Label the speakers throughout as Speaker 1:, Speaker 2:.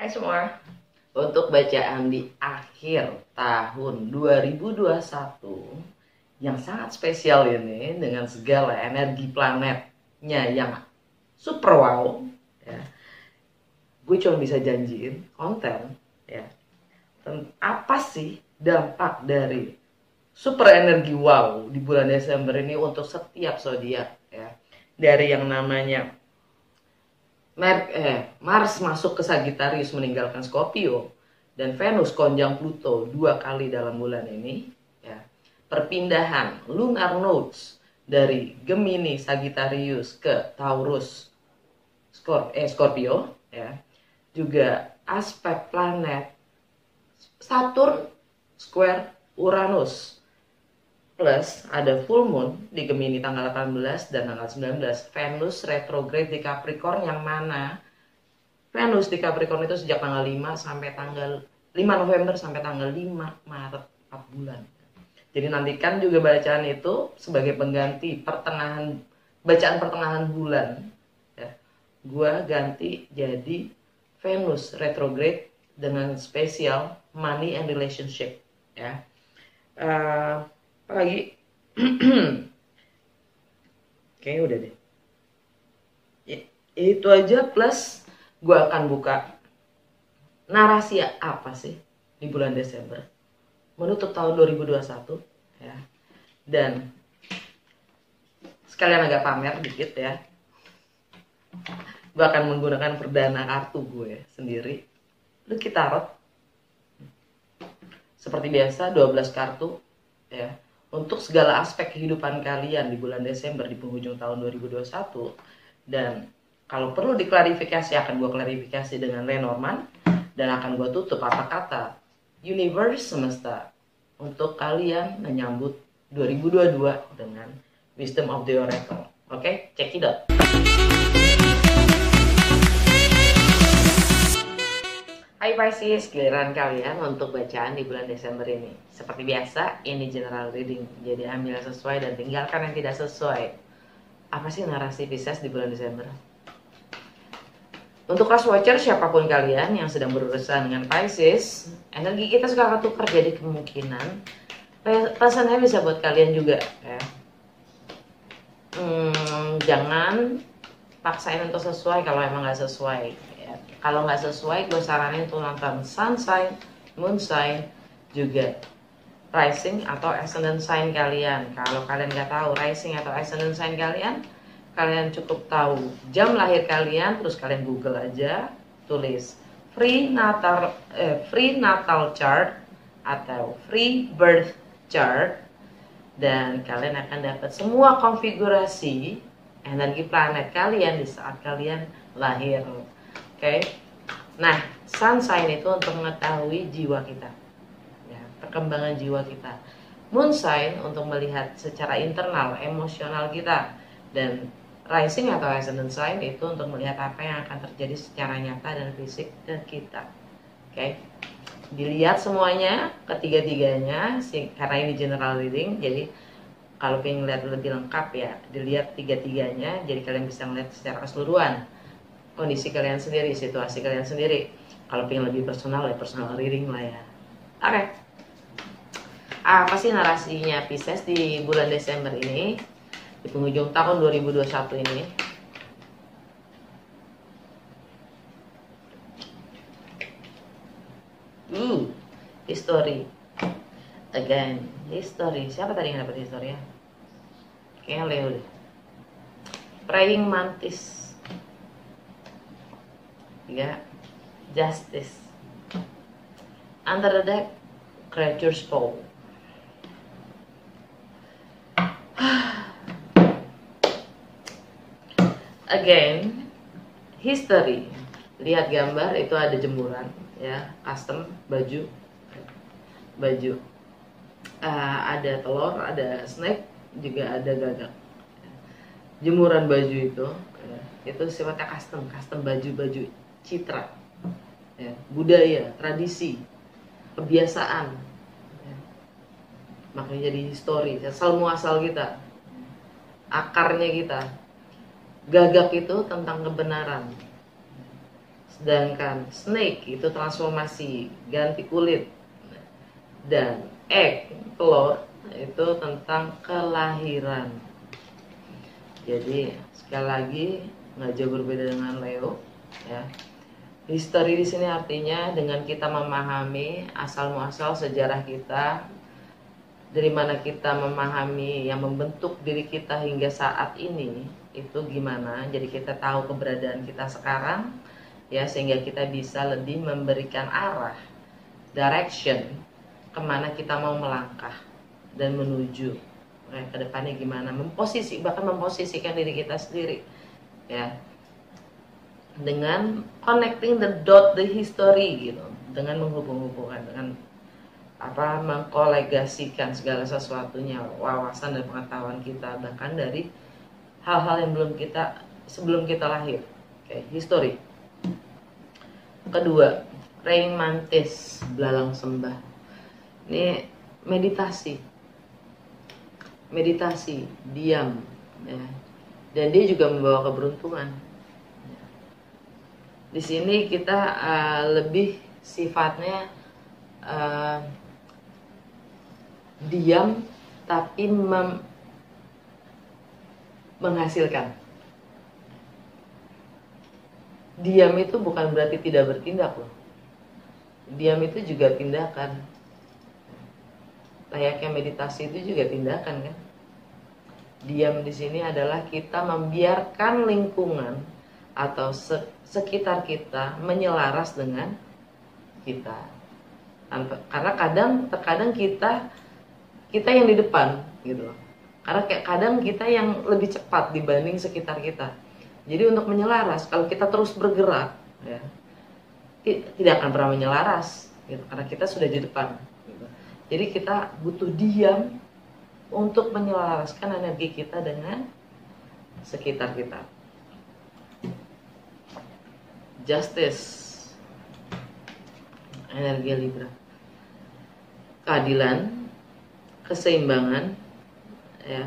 Speaker 1: Hai semua. Untuk bacaan di akhir tahun 2021 yang sangat spesial ini dengan segala energi planetnya yang super wow ya. Gue cuma bisa janjiin konten ya. Apa sih dampak dari super energi wow di bulan Desember ini untuk setiap zodiak ya. Dari yang namanya Mars masuk ke Sagittarius meninggalkan Scorpio dan Venus konjang Pluto 2 kali dalam bulan ini ya. Perpindahan lunar nodes dari Gemini Sagittarius ke Taurus Scorpio ya. Juga aspek planet Saturn square Uranus plus ada full moon di Gemini tanggal 18 dan tanggal 19, Venus retrograde di Capricorn yang mana Venus di Capricorn itu sejak tanggal 5 sampai tanggal 5 November sampai tanggal 5 Maret 4 bulan. Jadi nantikan juga bacaan itu sebagai pengganti bacaan pertengahan bulan ya. Gua ganti jadi Venus retrograde dengan spesial money and relationship ya. Apa lagi? Kayaknya udah deh. Itu aja plus gue akan buka narasi apa sih di bulan Desember menutup tahun 2021 ya. Dan sekalian agak pamer dikit ya. Gue akan menggunakan perdana kartu gue sendiri. Lucky Tarot. Seperti biasa 12 kartu ya. Untuk segala aspek kehidupan kalian di bulan Desember di penghujung tahun 2021. Dan kalau perlu diklarifikasi akan gue klarifikasi dengan Lenormand. Dan akan gue tutup kata-kata universe semesta untuk kalian menyambut 2022 dengan wisdom of the oracle. Oke, check it out. Hai Pisces, giliran kalian untuk bacaan di bulan Desember ini. Seperti biasa, ini general reading. Jadi ambil yang sesuai dan tinggalkan yang tidak sesuai. Apa sih narasi Pisces di bulan Desember? Untuk class watcher, siapapun kalian yang sedang berurusan dengan Pisces, energi kita suka ketukar, jadi kemungkinan pesannya bisa buat kalian juga ya. Jangan paksain untuk sesuai kalau emang nggak sesuai ya. Kalau nggak sesuai, gue saranin untuk nonton sun sign, moon sign, juga rising atau ascendant sign kalian. Kalau kalian nggak tahu rising atau ascendant sign kalian, kalian cukup tahu jam lahir kalian, terus kalian Google aja, tulis free natal chart atau free birth chart, dan kalian akan dapat semua konfigurasi energi planet kalian di saat kalian lahir. Oke. Nah, sun sign itu untuk mengetahui jiwa kita ya, perkembangan jiwa kita. Moon sign untuk melihat secara internal emosional kita, dan rising atau ascendant sign itu untuk melihat apa yang akan terjadi secara nyata dan fisik ke kita. Oke. Dilihat semuanya, ketiga-tiganya karena ini general reading, jadi kalau pengen lihat lebih lengkap ya dilihat tiga-tiganya, jadi kalian bisa melihat secara keseluruhan kondisi kalian sendiri, situasi kalian sendiri. Kalau pengen lebih personal ya personal reading lah ya. Oke. Apa sih narasinya Pisces di bulan Desember ini, di penghujung tahun 2021 ini? History. Again, history. Siapa tadi yang dapat history ya? Kayaknya Leo deh. Praying Mantis. 3. Justice. Under the deck, Creature's Fall. Again, history. Lihat gambar, itu ada jemuran ya, custom baju. Ada telur, ada snake, juga ada gagak. Jemuran baju itu sifatnya custom baju citra ya, budaya, tradisi, kebiasaan ya. Makanya jadi histori, asal muasal kita, akarnya kita. Gagak itu tentang kebenaran, Sedangkan snake itu transformasi, ganti kulit. Dan egg, telur, itu tentang kelahiran. Jadi sekali lagi nggak jauh berbeda dengan Leo, ya. History di sini artinya dengan kita memahami asal muasal sejarah kita, dari mana kita memahami yang membentuk diri kita hingga saat ini itu gimana. Jadi kita tahu keberadaan kita sekarang, ya, sehingga kita bisa lebih memberikan arah, direction, kemana kita mau melangkah dan menuju ke depannya gimana, bahkan memposisikan diri kita sendiri, ya, dengan connecting the dot, the history gitu, dengan menghubung-hubungkan, dengan mengkolegasikan segala sesuatunya, wawasan dan pengetahuan kita, bahkan dari hal-hal yang sebelum kita lahir. Oke, history. Kedua, praying mantis, belalang sembah. Ini meditasi, diam, ya. Dan dia juga membawa keberuntungan. Di sini kita lebih sifatnya diam tapi menghasilkan. Diam itu bukan berarti tidak bertindak loh. Diam itu juga tindakan. Layaknya meditasi itu juga tindakan kan. Diam di sini adalah kita membiarkan lingkungan atau sekitar kita menyelaras dengan kita. Karena terkadang kita yang di depan gitu loh. Karena kadang kita yang lebih cepat dibanding sekitar kita. Jadi untuk menyelaras, kalau kita terus bergerak, ya, tidak akan pernah menyelaras gitu, karena kita sudah di depan gitu. Jadi kita butuh diam untuk menyelaraskan energi kita dengan sekitar kita. Justice, energi Libra. Keadilan, keseimbangan, ya.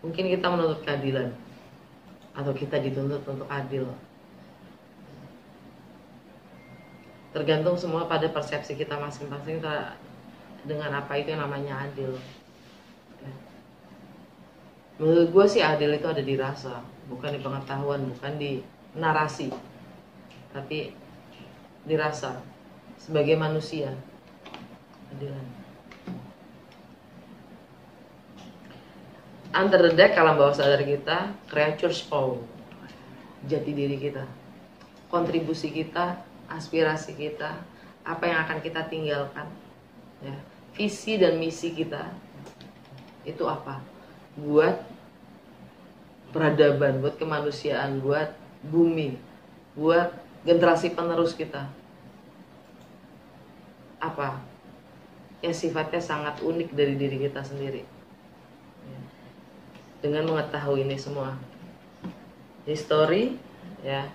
Speaker 1: Mungkin kita menuntut keadilan atau kita dituntut untuk adil. Tergantung semua pada persepsi kita masing-masing dengan apa itu yang namanya adil. Menurut gue sih adil itu ada di rasa, bukan di pengetahuan, bukan di narasi, tapi di rasa sebagai manusia. Keadilan. Under the deck, alam bawah sadar kita, creatures power, jati diri kita, kontribusi kita, aspirasi kita, apa yang akan kita tinggalkan, ya, visi dan misi kita itu apa, buat peradaban, buat kemanusiaan, buat bumi, buat generasi penerus kita. Apa yang sifatnya sangat unik dari diri kita sendiri. Dengan mengetahui ini semua, history, ya,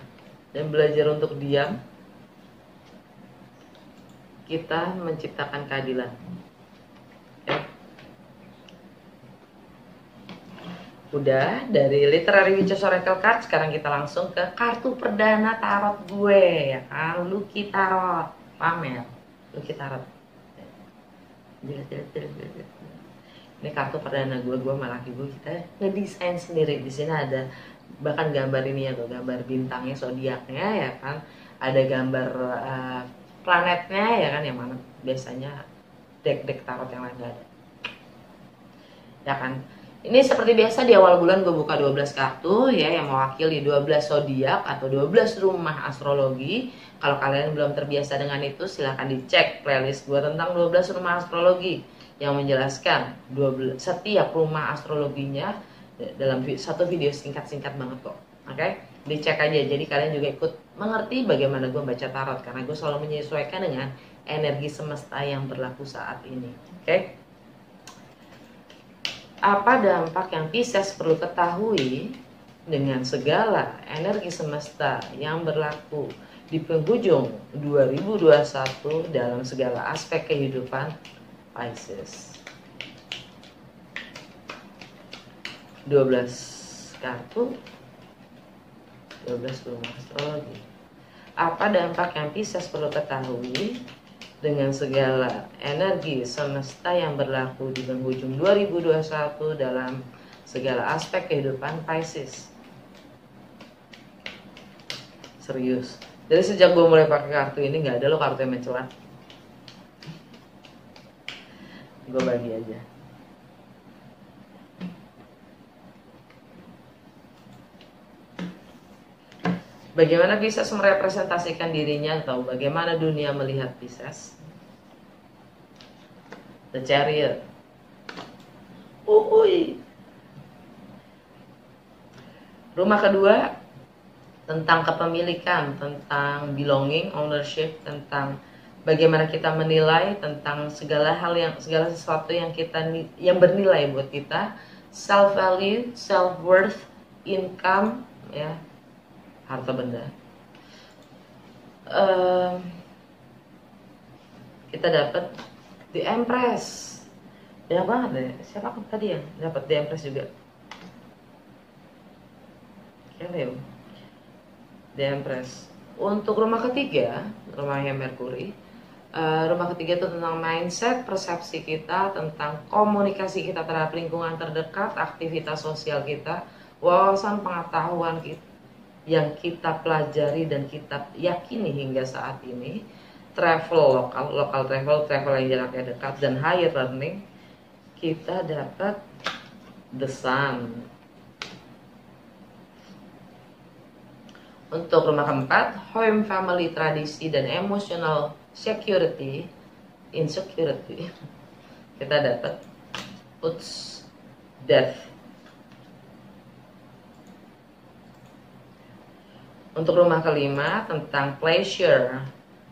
Speaker 1: dan belajar untuk diam, kita menciptakan keadilan. Ya. Udah dari Literary Witches Oracle Card, sekarang kita langsung ke kartu perdana tarot gue, ya kan, Lucky Tarot, pamer, Lucky Tarot. Ini kartu perdana gue sama laki gue, kita ngedesain sendiri. Di sini ada bahkan gambar ini ya tuh, gambar bintangnya, zodiaknya, ya kan. Ada gambar planetnya, ya kan, yang mana biasanya deck tarot yang lain gak ada. Ya kan. Ini seperti biasa di awal bulan gue buka 12 kartu ya, yang mewakili 12 zodiak atau 12 rumah astrologi. Kalau kalian belum terbiasa dengan itu, silahkan dicek playlist gue tentang 12 rumah astrologi yang menjelaskan setiap rumah astrologinya dalam satu video singkat-singkat banget kok. Oke, dicek aja. Jadi kalian juga ikut mengerti bagaimana gue baca tarot, karena gue selalu menyesuaikan dengan energi semesta yang berlaku saat ini. Oke, apa dampak yang Pisces perlu ketahui dengan segala energi semesta yang berlaku di penghujung 2021 dalam segala aspek kehidupan Pisces? 12 kartu 12 rumah astrologi. Apa dampak yang Pisces perlu ketahui dengan segala energi semesta yang berlaku di penghujung 2021 dalam segala aspek kehidupan Pisces? Serius. Dari sejak gue mulai pakai kartu ini nggak ada lo kartu yang mencela. Gue bagi aja. Bagaimana Pisces merepresentasikan dirinya atau bagaimana dunia melihat Pisces? The Chariot. Rumah kedua tentang kepemilikan, tentang belonging, ownership, tentang bagaimana kita menilai tentang segala sesuatu yang bernilai buat kita, self value, self worth, income, ya, harta benda. Kita dapat The Empress. Banyak banget deh. Siapa tadi ya dapat The Empress juga? Leo. The Empress. Untuk rumah ketiga, rumahnya Mercury. Rumah ketiga itu tentang mindset, persepsi kita, tentang komunikasi kita terhadap lingkungan terdekat, aktivitas sosial kita, wawasan pengetahuan kita yang kita pelajari dan kita yakini hingga saat ini, travel lokal travel yang jaraknya dekat, dan higher learning. Kita dapat The Sun. Untuk rumah keempat, home, family, tradisi, dan emotional security, insecurity, kita dapat Puts, Death. Untuk rumah kelima, tentang pleasure,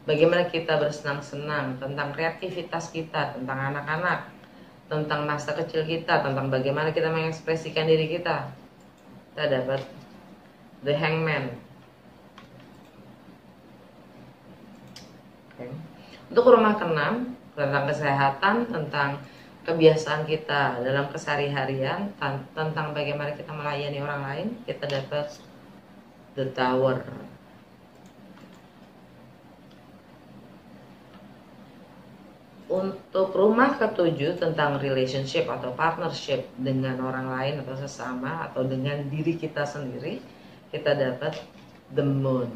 Speaker 1: bagaimana kita bersenang-senang, tentang kreativitas kita, tentang anak-anak, tentang masa kecil kita, tentang bagaimana kita mengekspresikan diri kita. Kita dapat The Hangman. Okay. Untuk rumah keenam, tentang kesehatan, tentang kebiasaan kita dalam keseharian, tentang bagaimana kita melayani orang lain, kita dapat The Tower. Untuk rumah ketujuh tentang relationship atau partnership dengan orang lain atau sesama atau dengan diri kita sendiri, kita dapat The Moon.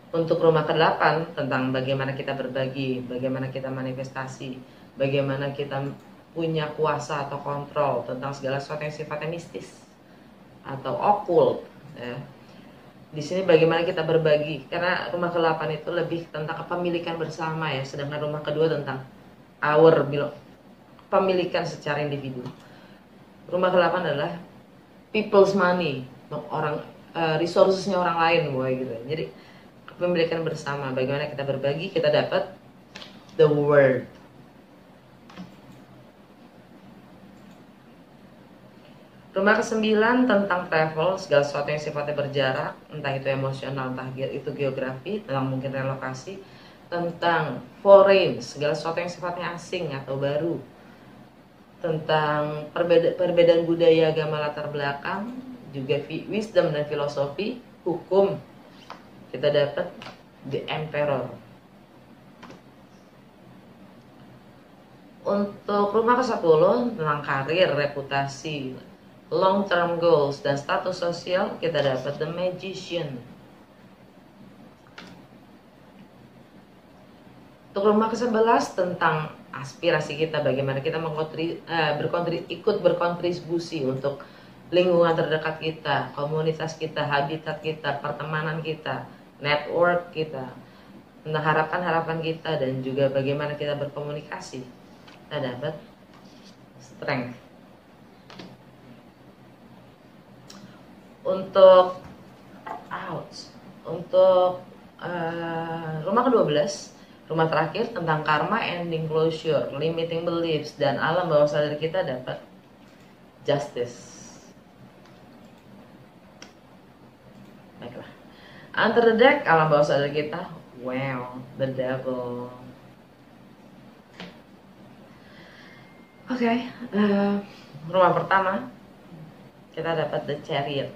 Speaker 1: Untuk rumah ke-8 tentang bagaimana kita berbagi, bagaimana kita manifestasi, bagaimana kita punya kuasa atau kontrol tentang segala sesuatu yang sifatnya mistis atau occult, ya. Di sini bagaimana kita berbagi, karena rumah ke-8 itu lebih tentang kepemilikan bersama, ya, sedangkan rumah kedua tentang kepemilikan secara individu. Rumah ke-8 adalah people's money, resourcesnya orang lain, boy, gitu. Jadi kepemilikan bersama, bagaimana kita berbagi, kita dapat The World. Rumah ke-9 tentang travel, segala sesuatu yang sifatnya berjarak, entah itu emosional, entah itu geografi, tentang mungkin relokasi, tentang foreign, segala sesuatu yang sifatnya asing atau baru, tentang perbedaan budaya, agama, latar belakang, juga wisdom dan filosofi, hukum, kita dapat The Emperor. Untuk rumah ke-10 tentang karir, reputasi, long term goals, dan status sosial, kita dapat The Magician. Untuk rumah ke-11 tentang aspirasi kita, bagaimana kita ikut berkontribusi untuk lingkungan terdekat kita, komunitas kita, habitat kita, pertemanan kita, network kita, tentang harapan-harapan kita, dan juga bagaimana kita berkomunikasi. Kita dapat Strength. Untuk rumah ke-12, rumah terakhir tentang karma, ending, closure, limiting beliefs, dan alam bawah sadar, kita dapat Justice. Baiklah, under the deck, alam bawah sadar kita, wow, the devil. Oke, rumah pertama kita dapat the Chariot.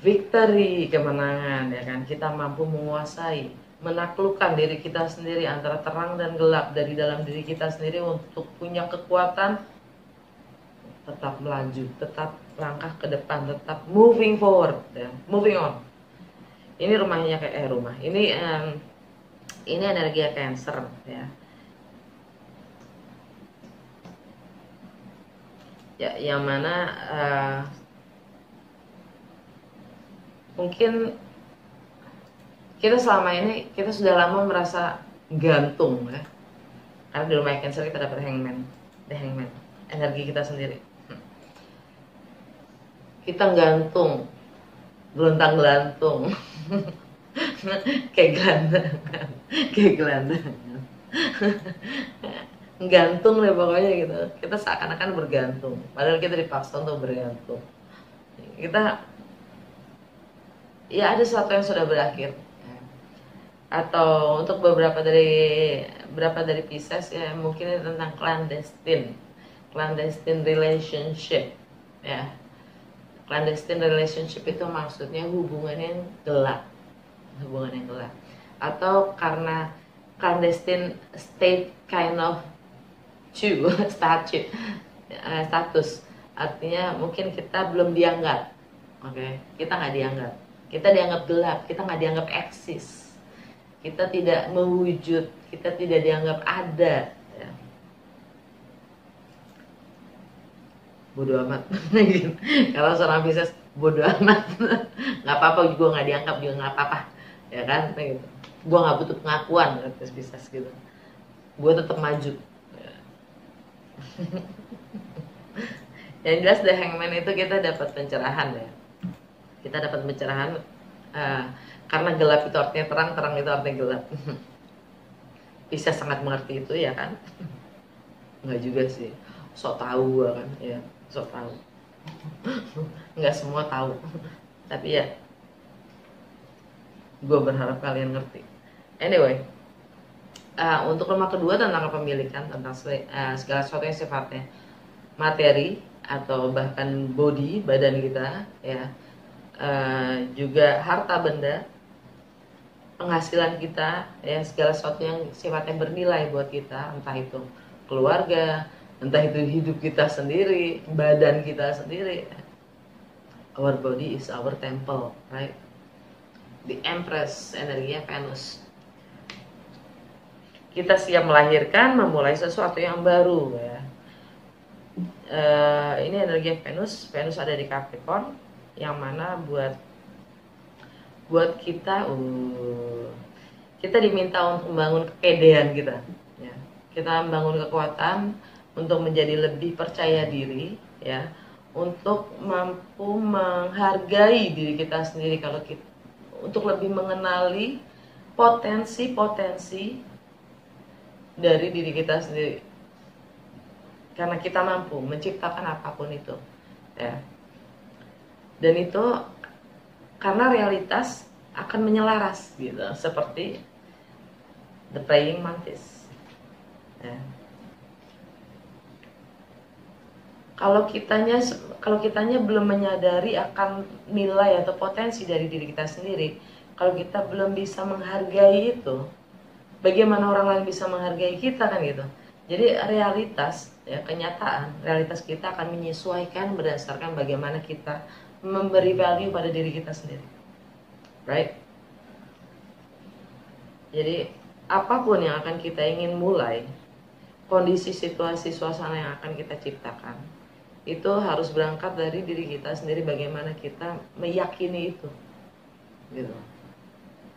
Speaker 1: Victory, kemenangan, ya kan? Kita mampu menguasai, menaklukkan diri kita sendiri antara terang dan gelap dari dalam diri kita sendiri untuk punya kekuatan tetap melaju, tetap langkah ke depan, tetap moving forward, ya, moving on. Ini rumahnya kayak rumah. Ini energi Cancer, ya. Ya, yang mana mungkin kita selama ini kita sudah lama merasa gantung, ya, karena di rumah Cancer kita dapat the hangman, energi kita sendiri. Kita gantung, gelontang-gelantung, kayak gelandangan, gantung deh pokoknya gitu. Kita seakan-akan bergantung, padahal kita dipaksa untuk bergantung. Kita ya ada sesuatu yang sudah berakhir, atau untuk beberapa dari Pisces, ya, mungkin ini tentang clandestine relationship, ya. Clandestine relationship itu maksudnya hubungan yang gelap, atau karena clandestine state kind of status, artinya mungkin kita belum dianggap, kita nggak dianggap, kita dianggap gelap, kita nggak dianggap eksis, kita tidak mewujud, kita tidak dianggap ada, ya. Bodoh amat. Kalau seorang Pisces bodoh amat, nggak apa-apa juga, nggak dianggap juga nggak apa-apa, ya kan, gitu. Gue nggak butuh pengakuan, kata Pisces gitu. Gue tetap maju. Yang jelas the hangman itu kita dapat pencerahan, ya. Kita dapat pencerahan karena gelap itu artinya terang, terang itu artinya gelap. Pisces sangat mengerti itu, ya kan? Nggak juga sih, sok tahu gua kan, ya, sok tahu. Nggak semua tahu, tapi ya gue berharap kalian ngerti. Anyway, untuk rumah kedua tentang kepemilikan, tentang segala sesuatu yang sifatnya materi atau bahkan badan kita, ya, juga harta benda, penghasilan kita, ya, segala sesuatu yang sifatnya bernilai buat kita, entah itu keluarga, entah itu hidup kita sendiri, badan kita sendiri. Our body is our temple, right? The Empress, energinya Venus. Kita siap melahirkan, memulai sesuatu yang baru, ya. Ini energi Venus. Venus ada di Capricorn, yang mana buat kita, kita diminta untuk membangun kepedean kita, ya. Kita membangun kekuatan untuk menjadi lebih percaya diri, ya, untuk mampu menghargai diri kita sendiri, kalau kita untuk lebih mengenali potensi dari diri kita sendiri, karena kita mampu menciptakan apapun itu, ya. Dan itu karena realitas akan menyelaras, gitu, seperti the praying mantis, ya. Kalau kitanya belum menyadari akan nilai atau potensi dari diri kita sendiri, kalau kita belum bisa menghargai itu, bagaimana orang lain bisa menghargai kita, kan gitu. Jadi realitas, ya, kenyataan, realitas kita akan menyesuaikan berdasarkan bagaimana kita memberi value pada diri kita sendiri, right? Jadi apapun yang akan kita ingin mulai, kondisi, situasi, suasana yang akan kita ciptakan, itu harus berangkat dari diri kita sendiri, bagaimana kita meyakini itu, gitu,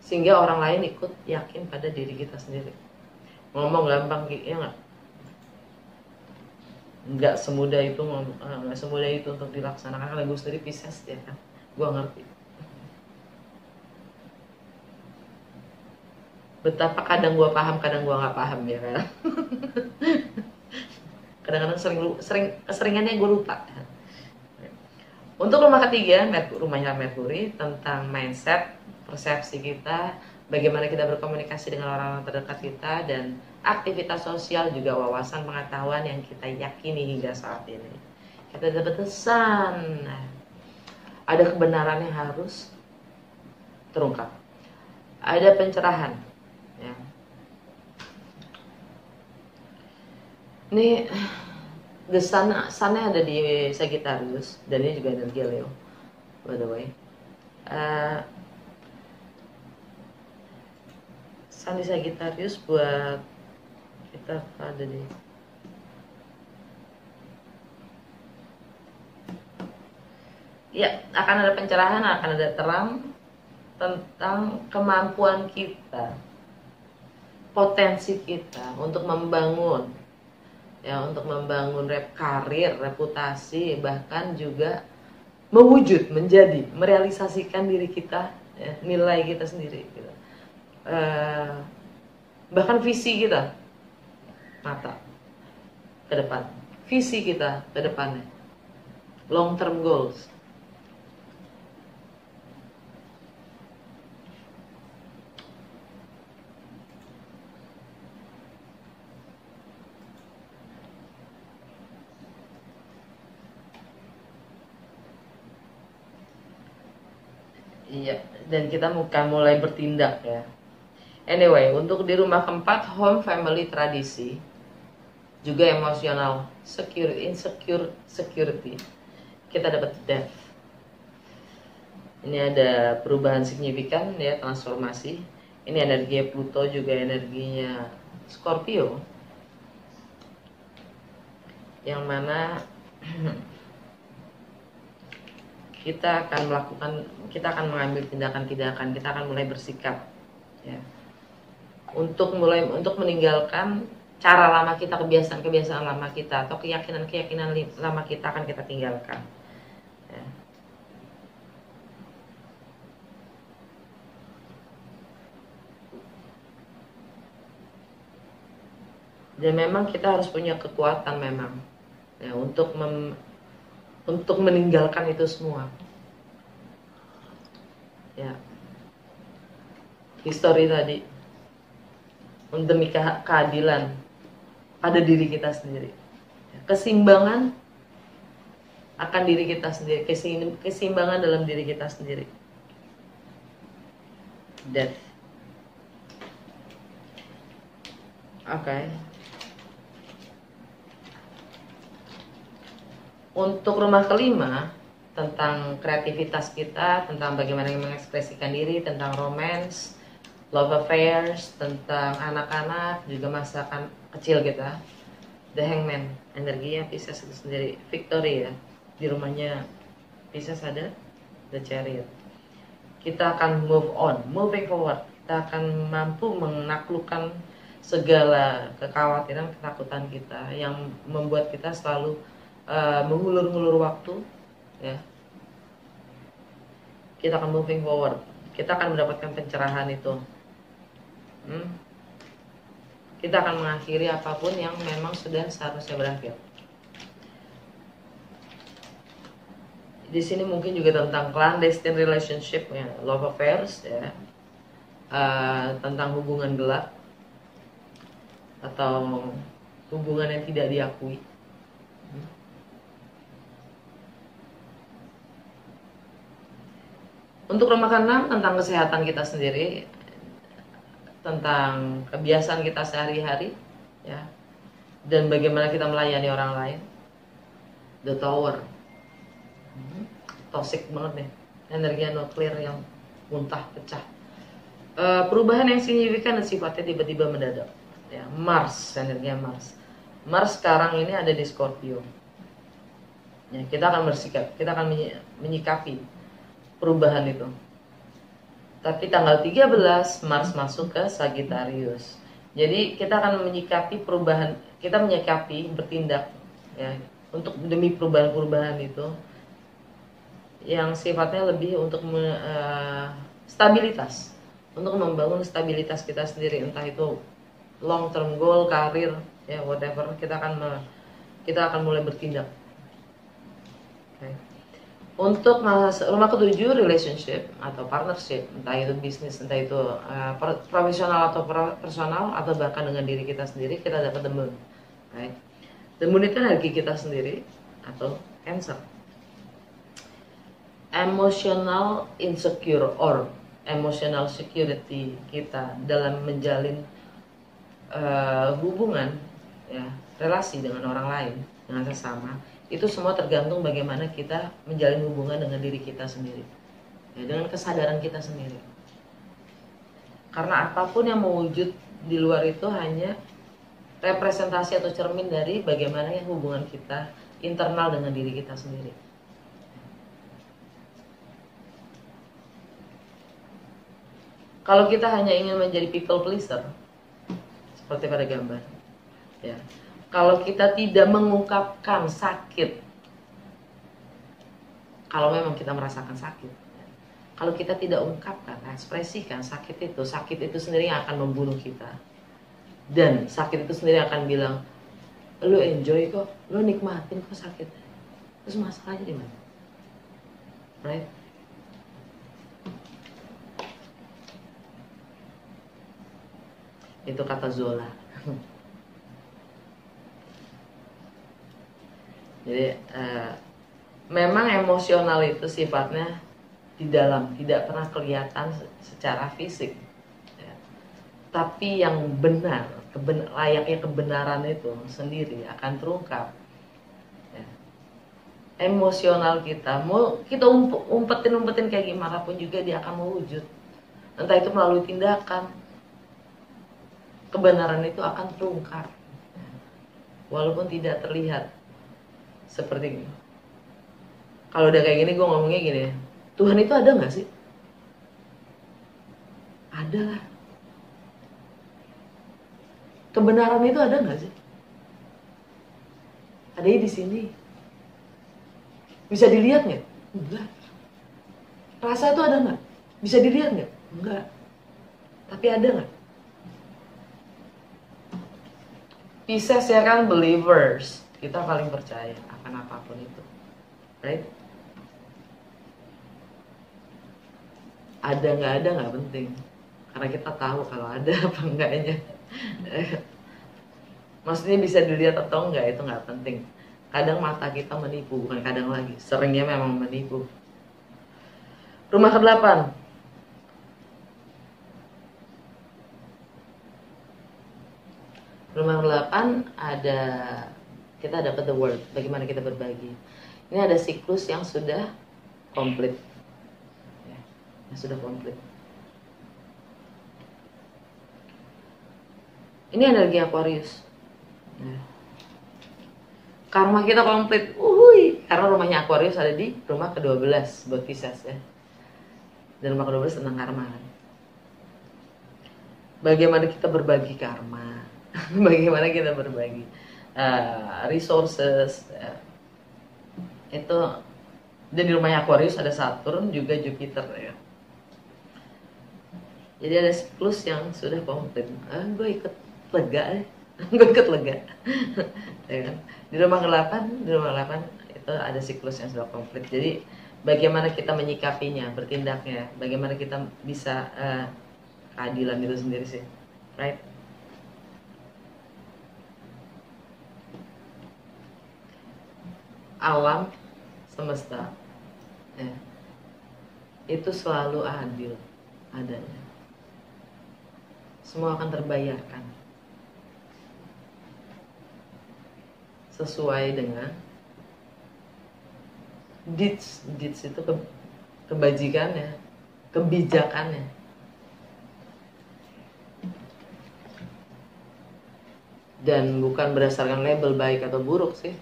Speaker 1: sehingga orang lain ikut yakin pada diri kita sendiri. Ngomong gampang, ya nggak semudah itu, nggak semudah itu untuk dilaksanakan. Karena gue sendiri Pisces, ya kan, gue ngerti betapa kadang gue paham, kadang gue nggak paham, ya kan. Kadang-kadang keseringannya gue lupa. Untuk rumah ketiga, rumahnya Merkuri, tentang mindset, persepsi kita, bagaimana kita berkomunikasi dengan orang-orang terdekat kita, dan aktivitas sosial juga wawasan pengetahuan yang kita yakini hingga saat ini. Kita dapat pesan, ada kebenaran yang harus terungkap, ada pencerahan, ya. Ini the sun-nya ada di Sagittarius, dan ini juga energi Leo, by the way. Sun di Sagittarius buat kita ada di akan ada pencerahan, akan ada terang tentang kemampuan kita, potensi kita untuk membangun, untuk membangun karir, reputasi, bahkan juga mewujud, menjadi, merealisasikan diri kita, nilai kita sendiri, gitu. Bahkan visi kita, mata ke depan, visi kita ke depannya, long term goals. Iya, dan kita akan mulai bertindak, ya. Anyway, untuk di rumah keempat, home, family, tradisi, juga emosional, security, kita dapat death. Ini ada perubahan signifikan, ya, transformasi. Ini energi Pluto, juga energinya Scorpio, yang mana kita akan mengambil tindakan-tindakan, kita akan mulai bersikap, ya, untuk meninggalkan cara lama kita, kebiasaan lama kita, atau keyakinan lama kita akan kita tinggalkan, ya. Dan memang kita harus punya kekuatan memang, ya, untuk meninggalkan itu semua, ya. Histori tadi, demi keadilan pada diri kita sendiri, keseimbangan akan diri kita sendiri, keseimbangan dalam diri kita sendiri. Death. Oke. Untuk rumah kelima, tentang kreativitas kita, tentang bagaimana mengekspresikan diri, tentang romance, love affairs, tentang anak-anak, juga masa kecil kita. The Hangman, energinya Pisces itu sendiri. Victory, ya, di rumahnya Pisces ada The Chariot. Kita akan move on, moving forward. Kita akan mampu menaklukkan segala kekhawatiran, ketakutan kita yang membuat kita selalu mengulur-ngulur waktu, ya. Kita akan moving forward, kita akan mendapatkan pencerahan itu. Kita akan mengakhiri apapun yang memang sudah seharusnya berakhir. Di sini mungkin juga tentang clandestine relationship, ya, love affairs, ya, tentang hubungan gelap atau hubungan yang tidak diakui. Untuk rumah ke-6, tentang kesehatan kita sendiri, tentang kebiasaan kita sehari-hari, ya, dan bagaimana kita melayani orang lain. The Tower, toxic banget nih, energinya nuklir yang muntah, pecah. Perubahan yang signifikan dan sifatnya tiba-tiba mendadak, ya. Mars, energinya Mars sekarang ini ada di Scorpio, ya. Kita akan bersikap, kita akan menyikapi perubahan itu. Tapi tanggal 13 Mars masuk ke Sagittarius. Jadi kita akan menyikapi perubahan, kita menyikapi, bertindak, ya, untuk demi perubahan-perubahan itu yang sifatnya lebih untuk stabilitas, untuk membangun stabilitas kita sendiri, entah itu long term goal, karir, ya, whatever. Kita akan mulai bertindak. Okay. Untuk rumah ketujuh, relationship atau partnership, entah itu bisnis, entah itu profesional atau personal, atau bahkan dengan diri kita sendiri, kita dapat the moon, right? The moon itu energi kita sendiri atau Cancer. Emotional insecure or emotional security kita dalam menjalin hubungan, ya, relasi dengan orang lain, dengan sesama, itu semua tergantung bagaimana kita menjalin hubungan dengan diri kita sendiri, ya, dengan kesadaran kita sendiri. Karena apapun yang mewujud di luar itu hanya representasi atau cermin dari bagaimana ya hubungan kita internal dengan diri kita sendiri. Kalau kita hanya ingin menjadi people pleaser, seperti pada gambar, ya, kalau kita tidak mengungkapkan sakit, kalau memang kita merasakan sakit, kalau kita tidak ungkapkan, ekspresikan sakit itu sendiri yang akan membunuh kita. Dan sakit itu sendiri akan bilang, lu enjoy kok, lu nikmatin kok sakit. Terus masalahnya di mana? Right? Itu kata Zola. Jadi memang emosional itu sifatnya di dalam, tidak pernah kelihatan secara fisik, ya. Tapi yang benar, layaknya kebenaran itu sendiri akan terungkap, ya. Emosional kita, mau kita umpetin kayak gimana pun juga dia akan mewujud. Entah itu melalui tindakan, kebenaran itu akan terungkap, walaupun tidak terlihat. Seperti ini. Kalau udah kayak gini, gue ngomongnya gini, Tuhan itu ada nggak sih? Ada lah. Kebenaran itu ada nggak sih? Adanya di sini. Bisa dilihat nggak? Enggak. Rasa itu ada nggak? Bisa dilihat nggak? Enggak. Tapi ada nggak? Pisces ya kan, believers. Kita paling percaya akan apapun itu, right? Ada nggak penting, karena kita tahu kalau ada apa enggaknya. Maksudnya bisa dilihat atau enggak itu nggak penting. Kadang mata kita menipu, bukan kadang lagi, seringnya memang menipu. Rumah ke-8. Rumah ke-8 ada, kita dapat the word, bagaimana kita berbagi. Ini ada siklus yang sudah komplit, ya, yang sudah komplit. Ini energi Aquarius, ya. Karma kita komplit, karena rumahnya Aquarius ada di rumah ke-12 buat Pisces, ya. Dan rumah ke-12 tentang karma. Bagaimana kita berbagi karma, bagaimana kita berbagi resources, itu. Dan di rumahnya Aquarius ada Saturn juga Jupiter, ya. Jadi ada siklus yang sudah komplit. Gue ikut lega, gue ikut lega. Ya kan? Di rumah ke-8 itu ada siklus yang sudah komplit. Jadi bagaimana kita menyikapinya, bertindaknya, bagaimana kita bisa keadilan itu sendiri sih, right? Alam semesta, ya, itu selalu adil adanya. Semua akan terbayarkan sesuai dengan deeds itu kebajikannya, kebijakannya. Dan bukan berdasarkan label baik atau buruk sih.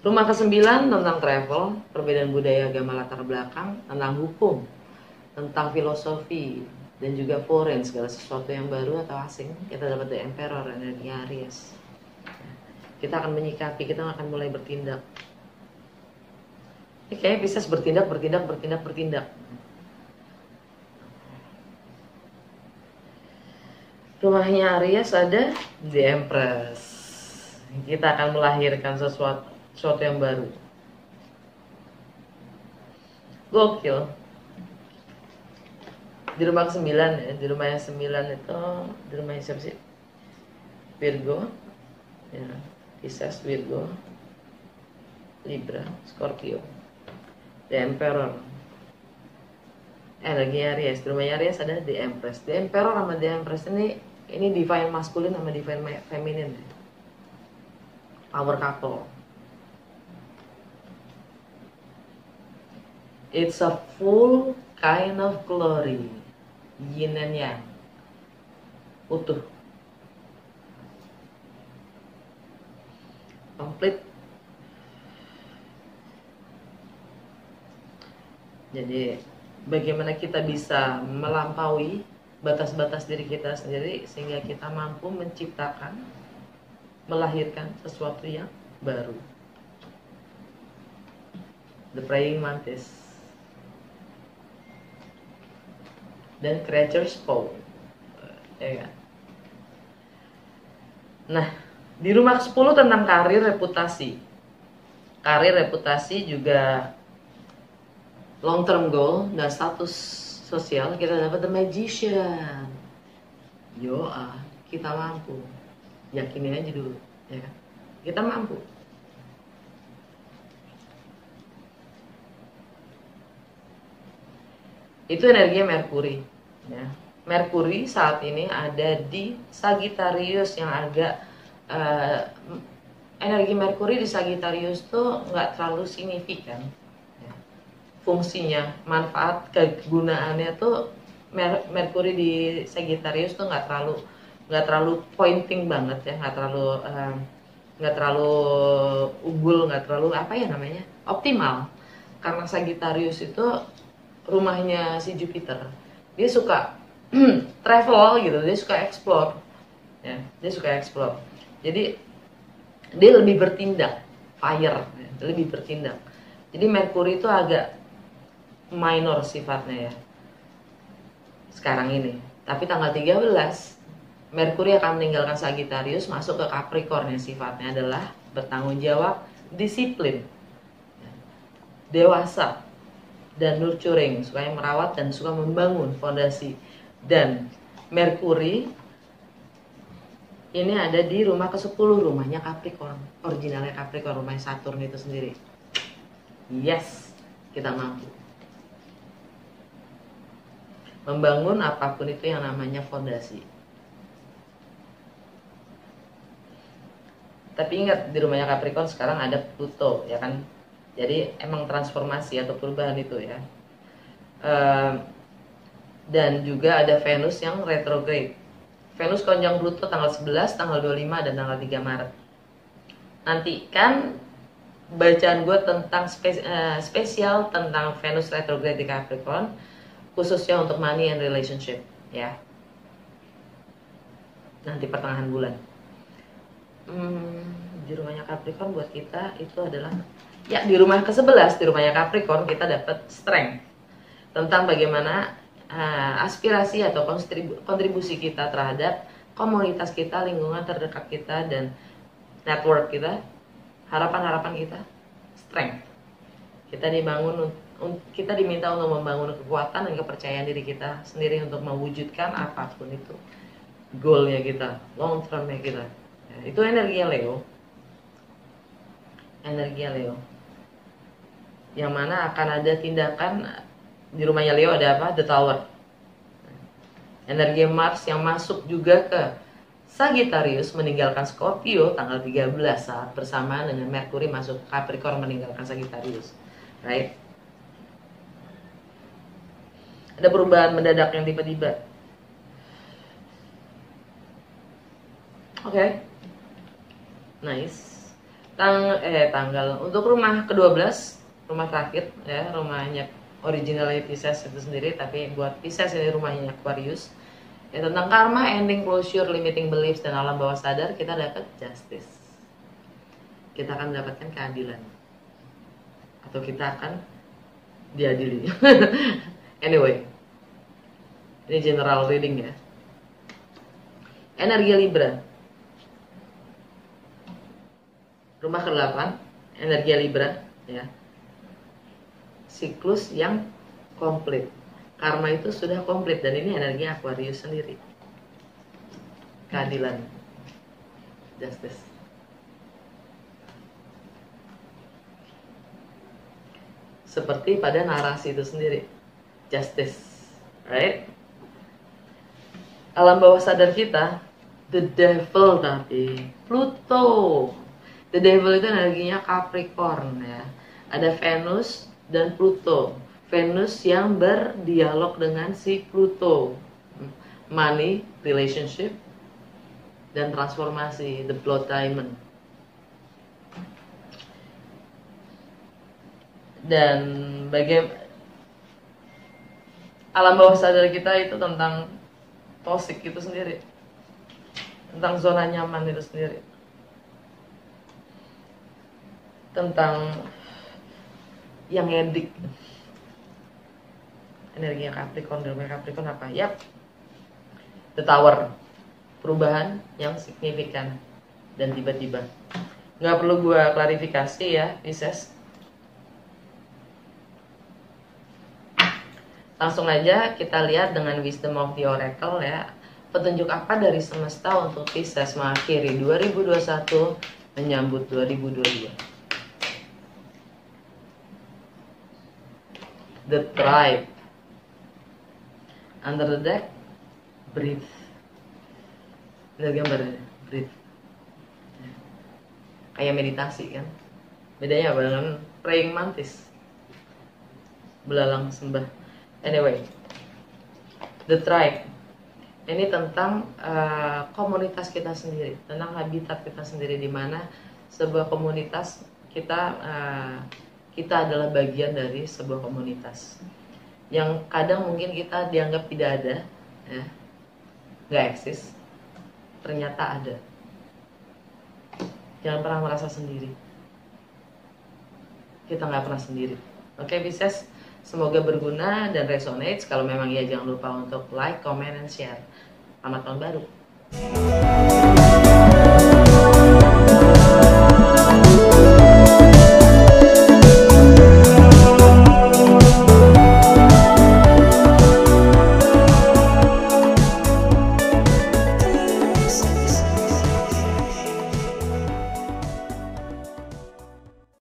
Speaker 1: Rumah ke-9 tentang travel, perbedaan budaya, agama, latar belakang, tentang hukum, tentang filosofi, dan juga foreign, segala sesuatu yang baru atau asing. Kita dapat the Emperor, energi Aries. Kita akan menyikapi, kita akan mulai bertindak. Ini kayaknya Pisces bertindak. Rumahnya Aries ada the Empress. Kita akan melahirkan sesuatu yang baru. Gokil. Di rumah ke-9 ya, di rumah yang 9 itu, di rumah yang siapa sih? Virgo, ya, Pisces, Virgo, Libra, Scorpio, The Emperor, lagi Aries. Di rumahnya Aries ada The Empress. The Emperor sama The Empress ini divine masculine sama divine feminine ya. Power couple. It's a full kind of glory, yin and yang, utuh, komplit. Jadi bagaimana kita bisa melampaui batas-batas diri kita sendiri sehingga kita mampu menciptakan, melahirkan sesuatu yang baru. The Praying Mantis dan Creature's Paw, ya kan? Nah, di rumah ke-10 tentang karir, reputasi. Karir, reputasi juga long term goal dan status sosial. Kita dapat The Magician. Kita mampu. Yakinin aja dulu, ya kan? Kita mampu. Itu energinya Merkuri, ya. Merkuri saat ini ada di Sagittarius yang agak energi Merkuri di Sagittarius tuh nggak terlalu signifikan, ya. Fungsinya, manfaat, kegunaannya tuh Merkuri di Sagittarius tuh nggak terlalu pointing banget ya, nggak terlalu unggul, nggak terlalu apa ya namanya, optimal. Karena Sagittarius itu rumahnya si Jupiter, dia suka travel gitu, dia suka explore, ya, dia suka explore. Jadi dia lebih bertindak, fire, ya, lebih bertindak. Jadi Merkuri itu agak minor sifatnya ya sekarang ini. Tapi tanggal 13 Merkuri akan meninggalkan Sagittarius, masuk ke Capricorn yang sifatnya adalah bertanggung jawab, disiplin, dewasa, dan nurturing, suka merawat dan suka membangun fondasi. Dan Merkuri ini ada di rumah ke-10, rumahnya Capricorn, originalnya Capricorn, rumahnya Saturn itu sendiri. Yes, kita mampu membangun apapun itu yang namanya fondasi. Tapi ingat, di rumahnya Capricorn sekarang ada Pluto, ya kan? Jadi emang transformasi atau perubahan itu ya. Dan juga ada Venus yang retrograde. Venus konjung Pluto tanggal 11, tanggal 25, dan tanggal 3 Maret. Nantikan bacaan gue tentang spesial tentang Venus retrograde di Capricorn, khususnya untuk money and relationship ya. Nanti pertengahan bulan. Di rumahnya Capricorn buat kita itu adalah ya, di rumah ke-11, di rumahnya Capricorn kita dapat strength tentang bagaimana aspirasi atau kontribusi kita terhadap komunitas kita, lingkungan terdekat kita, dan network kita, harapan-harapan kita, strength. Kita diminta untuk membangun kekuatan dan kepercayaan diri kita sendiri untuk mewujudkan apapun itu goalnya kita, long termnya kita. Ya, itu energinya Leo. Energinya Leo. Yang mana akan ada tindakan di rumahnya Leo ada apa? The Tower. Energi Mars yang masuk juga ke Sagittarius meninggalkan Scorpio tanggal 13 saat bersamaan dengan Merkuri masuk Capricorn meninggalkan Sagittarius. Right? Ada perubahan mendadak yang tiba-tiba. Oke. Nice. Tanggal untuk rumah ke-12, rumah terakhir ya, rumahnya originalnya Pisces itu sendiri, tapi buat Pisces ini rumahnya Aquarius. Ya, tentang karma, ending, closure, limiting beliefs, dan alam bawah sadar, kita dapat justice. Kita akan mendapatkan keadilan. Atau kita akan diadili. Anyway, ini general reading ya. Energi Libra. Rumah ke-8, energi Libra ya. siklus yang komplit. Karma itu sudah komplit, dan ini energi Aquarius sendiri. Keadilan, justice. Seperti pada narasi itu sendiri, justice, right? Alam bawah sadar kita, the devil, tapi Pluto. The devil itu energinya Capricorn ya. Ada Venus dan Pluto. Venus yang berdialog dengan si Pluto. Money, relationship, dan transformasi, the Blood Diamond. Dan alam bawah sadar kita itu tentang toxic itu sendiri, tentang zona nyaman itu sendiri, tentang yang edik. Energi Capricorn, dan Capricorn apa? Yap, the Tower, perubahan yang signifikan dan tiba-tiba. Nggak perlu gua klarifikasi ya, Pisces. Langsung aja kita lihat dengan Wisdom of the Oracle ya. Petunjuk apa dari semesta untuk Pisces mengakhiri 2021 menyambut 2022. The Tribe. Under the deck, breathe. Ini gambarnya, breathe. Kayak meditasi kan. Bedanya apa dengan praying mantis? Belalang sembah. Anyway, the tribe. Ini tentang komunitas kita sendiri, tentang habitat kita sendiri, di mana sebuah komunitas kita adalah bagian dari sebuah komunitas yang kadang mungkin kita dianggap tidak ada, ya, nggak eksis, ternyata ada. Jangan pernah merasa sendiri. Kita nggak pernah sendiri. Oke, Pisces, semoga berguna dan resonate. Kalau memang ya, jangan lupa untuk like, comment, and share. Selamat tahun baru.